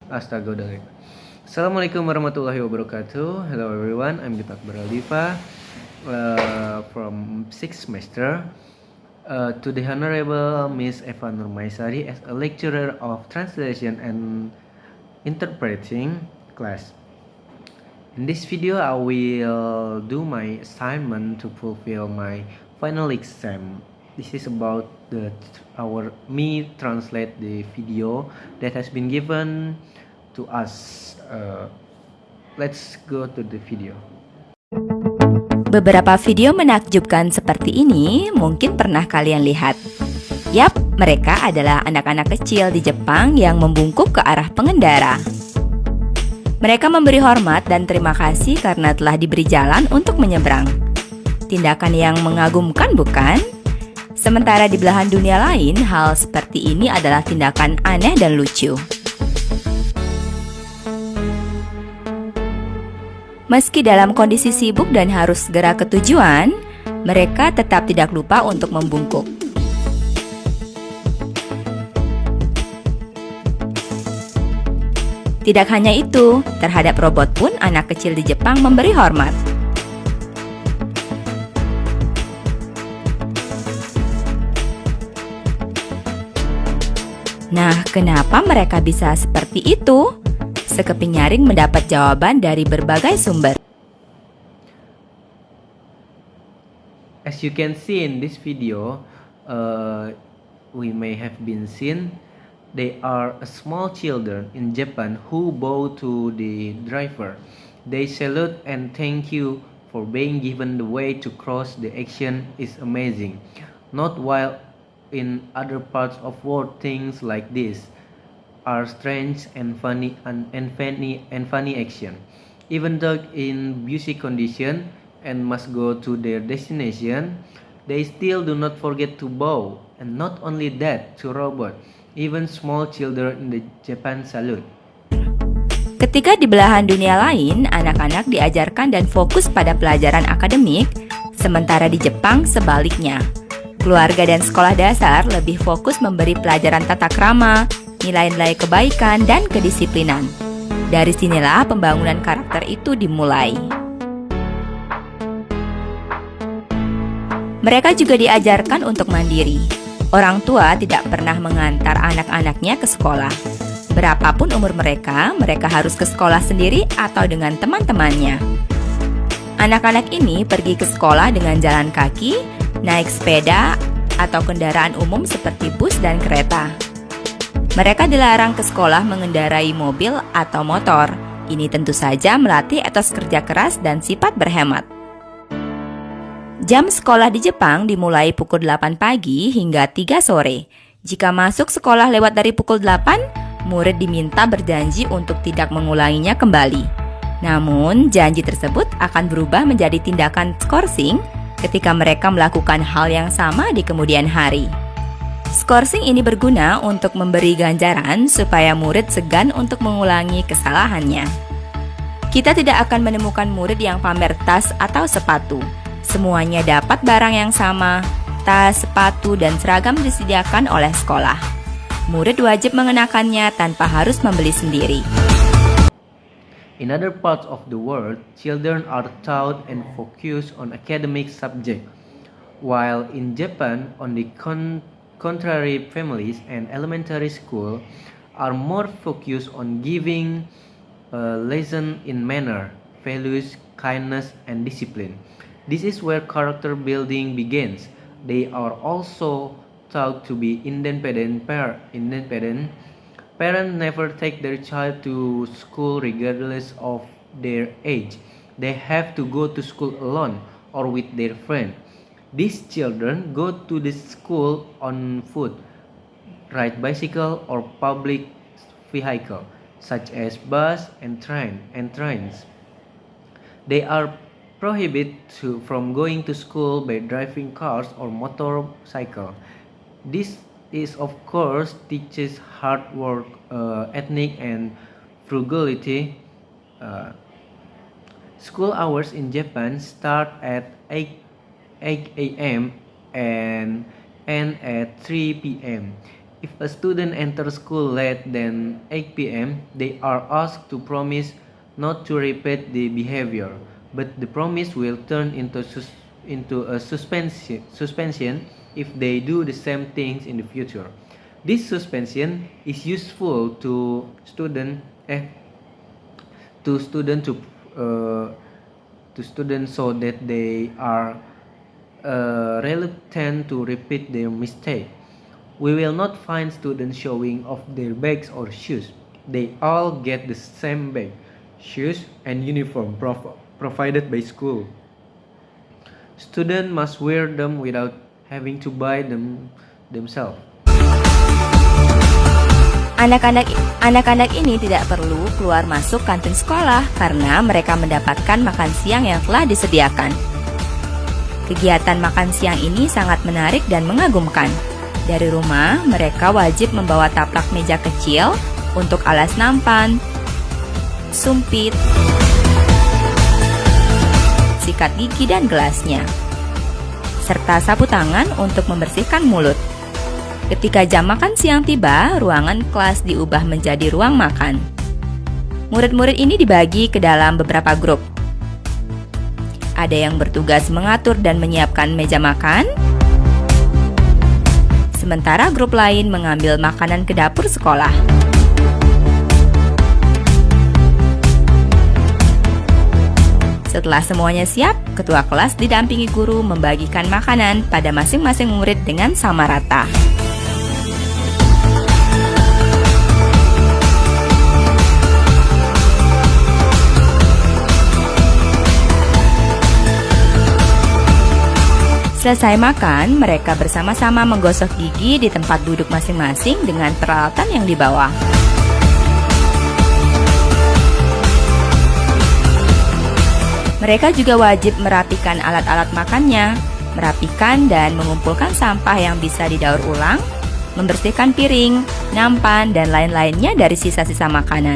Astaga udah. Assalamualaikum warahmatullahi wabarakatuh. Hello everyone, I'm Dipak Baraldiva from 6th semester. To the Honorable Miss Eva Nurmaisari as a lecturer of translation and interpreting class. In this video, I will do my assignment to fulfill my final exam. This is about me translate the video that has been given to us. Let's go to the video. Beberapa video menakjubkan seperti ini mungkin pernah kalian lihat. Yap, mereka adalah anak-anak kecil di Jepang yang membungkuk ke arah pengendara. Mereka memberi hormat dan terima kasih karena telah diberi jalan untuk menyeberang. Tindakan yang mengagumkan, bukan? Sementara di belahan dunia lain, hal seperti ini adalah tindakan aneh dan lucu. Meski dalam kondisi sibuk dan harus segera ke tujuan, mereka tetap tidak lupa untuk membungkuk. Tidak hanya itu, terhadap robot pun anak kecil di Jepang memberi hormat. Nah, kenapa mereka bisa seperti itu? Sekeping Nyaring mendapat jawaban dari berbagai sumber. As you can see in this video, we may have been seen they are small children in Japan who bow to the driver. They salute and thank you for being given the way to cross. The action is amazing. Not while in other parts of world things like this are strange and funny action. Even though in busy condition and must go to their destination, they still do not forget to bow. And not only that, to robot, even small children in the Japan salute. Ketika di belahan dunia lain, anak-anak diajarkan dan fokus pada pelajaran akademik, sementara di Jepang sebaliknya. Keluarga dan sekolah dasar lebih fokus memberi pelajaran tata krama, nilai-nilai kebaikan, dan kedisiplinan. Dari sinilah pembangunan karakter itu dimulai. Mereka juga diajarkan untuk mandiri. Orang tua tidak pernah mengantar anak-anaknya ke sekolah. Berapapun umur mereka, mereka harus ke sekolah sendiri atau dengan teman-temannya. Anak-anak ini pergi ke sekolah dengan jalan kaki, naik sepeda, atau kendaraan umum seperti bus dan kereta. Mereka dilarang ke sekolah mengendarai mobil atau motor. Ini tentu saja melatih etos kerja keras dan sifat berhemat. Jam sekolah di Jepang dimulai pukul 8 pagi hingga 3 sore. Jika masuk sekolah lewat dari pukul 8, murid diminta berjanji untuk tidak mengulanginya kembali. Namun, janji tersebut akan berubah menjadi tindakan skorsing ketika mereka melakukan hal yang sama di kemudian hari. Skorsing ini berguna untuk memberi ganjaran supaya murid segan untuk mengulangi kesalahannya. Kita tidak akan menemukan murid yang pamer tas atau sepatu. Semuanya dapat barang yang sama, tas, sepatu, dan seragam disediakan oleh sekolah. Murid wajib mengenakannya tanpa harus membeli sendiri. In other parts of the world, children are taught and focused on academic subjects, while in Japan, on the contrary, families and elementary school are more focused on giving a lesson in manner, values, kindness, and discipline. This is where character building begins. They are also taught to be independent. Parents never take their child to school regardless of their age. They have to go to school alone or with their friend. These children go to the school on foot, ride bicycle or public vehicle, such as bus and trains. They are prohibited from going to school by driving cars or motorcycle. This is of course teaches hard work, ethic and frugality. School hours in Japan start at 8 a.m. and end at 3 p.m. If a student enters school late than 8 p.m., they are asked to promise not to repeat the behavior, but the promise will turn into a suspension if they do the same things in the future. This suspension is useful to student so that they are reluctant to repeat their mistake. We will not find students showing off their bags or shoes. They all get the same bag, shoes, and uniform provided by school. Students must wear them without having to buy them themselves. Anak-anak ini tidak perlu keluar masuk kantin sekolah karena mereka mendapatkan makan siang yang telah disediakan. Kegiatan makan siang ini sangat menarik dan mengagumkan. Dari rumah, mereka wajib membawa taplak meja kecil untuk alas nampan, sumpit, sikat gigi dan gelasnya, serta sapu tangan untuk membersihkan mulut. Ketika jam makan siang tiba, ruangan kelas diubah menjadi ruang makan. Murid-murid ini dibagi ke dalam beberapa grup. Ada yang bertugas mengatur dan menyiapkan meja makan, sementara grup lain mengambil makanan ke dapur sekolah. Setelah semuanya siap, ketua kelas didampingi guru membagikan makanan pada masing-masing murid dengan sama rata. Selesai makan, mereka bersama-sama menggosok gigi di tempat duduk masing-masing dengan peralatan yang dibawa. Mereka juga wajib merapikan alat-alat makannya, merapikan dan mengumpulkan sampah yang bisa didaur ulang, membersihkan piring, nampan, dan lain-lainnya dari sisa-sisa makanan.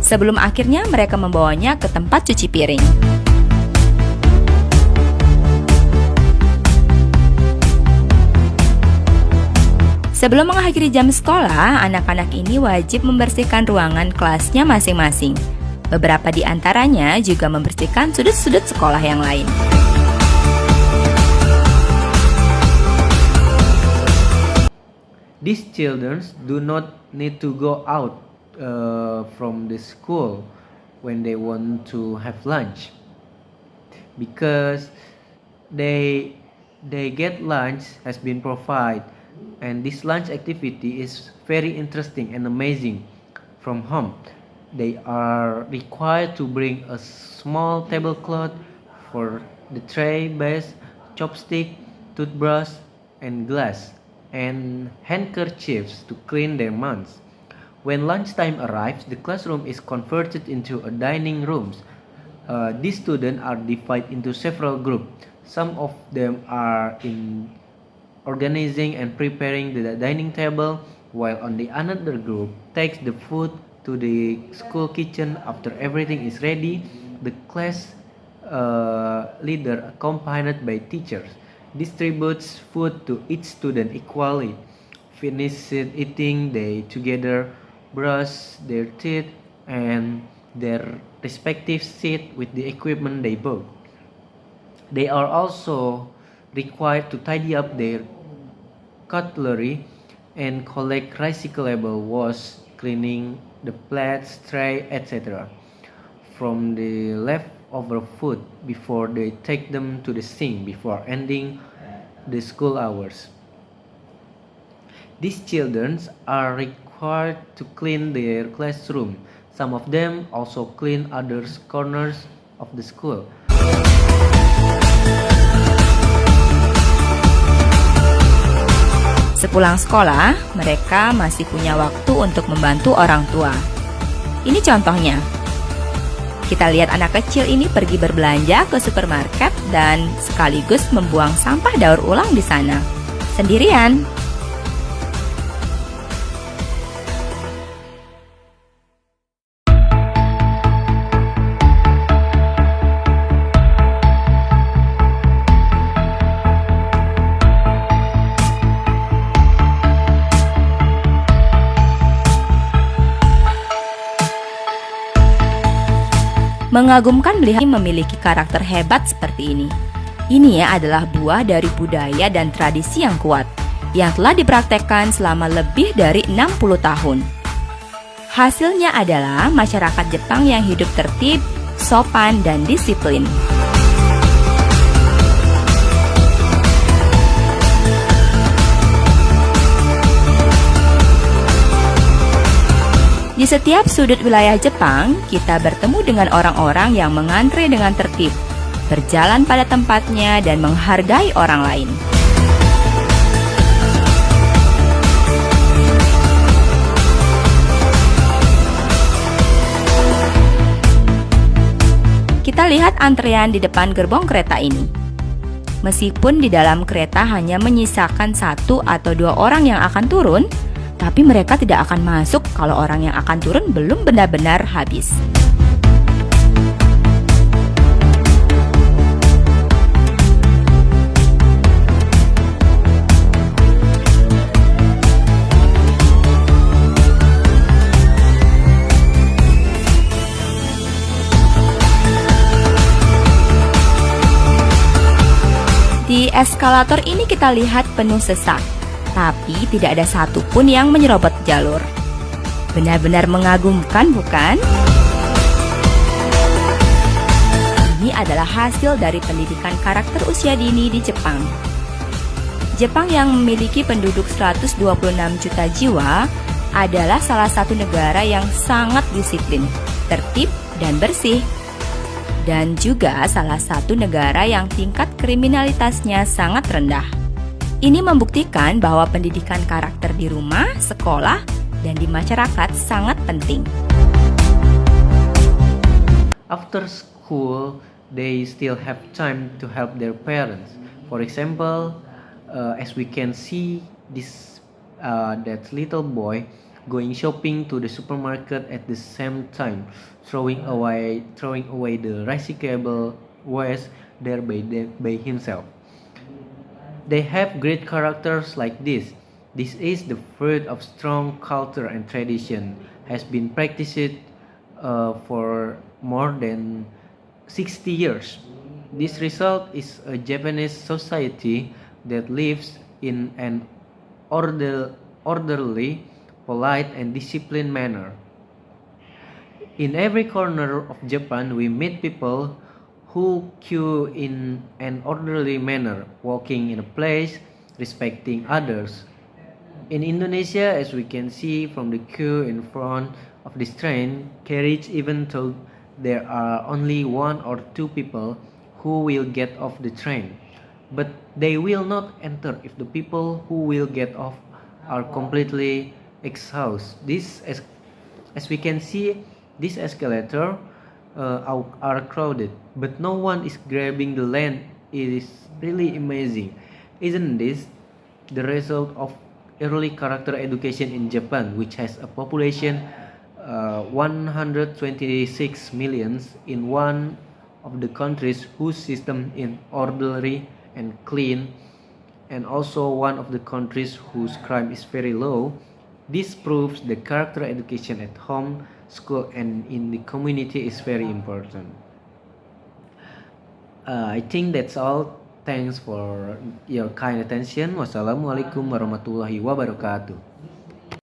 Sebelum akhirnya mereka membawanya ke tempat cuci piring. Sebelum mengakhiri jam sekolah, anak-anak ini wajib membersihkan ruangan kelasnya masing-masing. Beberapa di antaranya juga membersihkan sudut-sudut sekolah yang lain. These children do not need to go out from the school when they want to have lunch, because they get lunch has been provided, and this lunch activity is very interesting and amazing. From home, they are required to bring a small tablecloth for the tray base, chopstick, toothbrush, and glass, and handkerchiefs to clean their mouths. When lunchtime arrives, the classroom is converted into a dining room. These students are divided into several groups. Some of them are in organizing and preparing the dining table, while on the another group takes the food to the school kitchen. After everything is ready, the class leader, accompanied by teachers, distributes food to each student equally. Finished eating, they together brush their teeth and their respective seat with the equipment they bought. They are also required to tidy up their cutlery and collect recyclable waste, cleaning the plates, tray, etc. from the leftover food before they take them to the sink before ending the school hours. These children are required to clean their classroom. Some of them also clean other corners of the school. Sepulang sekolah, mereka masih punya waktu untuk membantu orang tua. Ini contohnya. Kita lihat anak kecil ini pergi berbelanja ke supermarket dan sekaligus membuang sampah daur ulang di sana. Sendirian. Mengagumkan melihat memiliki karakter hebat seperti ini. Ini adalah buah dari budaya dan tradisi yang kuat, yang telah dipraktekkan selama lebih dari 60 tahun. Hasilnya adalah masyarakat Jepang yang hidup tertib, sopan, dan disiplin. Di setiap sudut wilayah Jepang, kita bertemu dengan orang-orang yang mengantre dengan tertib, berjalan pada tempatnya, dan menghargai orang lain. Kita lihat antrean di depan gerbong kereta ini. Meskipun di dalam kereta hanya menyisakan 1 atau 2 orang yang akan turun, tapi mereka tidak akan masuk kalau orang yang akan turun belum benar-benar habis. Di eskalator ini kita lihat penuh sesak, tapi tidak ada satupun yang menyerobot jalur. Benar-benar mengagumkan, bukan? Ini adalah hasil dari pendidikan karakter usia dini di Jepang. Jepang yang memiliki penduduk 126 juta jiwa adalah salah satu negara yang sangat disiplin, tertib, dan bersih. Dan juga salah satu negara yang tingkat kriminalitasnya sangat rendah. Ini membuktikan bahwa pendidikan karakter di rumah, sekolah, dan di masyarakat sangat penting. After school, they still have time to help their parents. For example, as we can see that little boy going shopping to the supermarket at the same time, throwing away the recyclable waste there by himself. They have great characters like this. This is the fruit of strong culture and tradition, has been practiced for more than 60 years. This result is a Japanese society that lives in an orderly, polite, and disciplined manner. In every corner of Japan, we meet people who queue in an orderly manner, walking in a place, respecting others. In Indonesia, as we can see from the queue in front of this train carriage, even though there are only 1 or 2 people who will get off the train, but they will not enter if the people who will get off are completely exhausted. As we can see, this escalator are crowded, but no one is grabbing the land. It is really amazing. Isn't this the result of early character education in Japan, which has a population 126 million, in one of the countries whose system is orderly and clean, and also one of the countries whose crime is very low. This proves the character education at home, school, and in the community is very important. I think that's all. Thanks for your kind attention. Wassalamualaikum warahmatullahi wabarakatuh.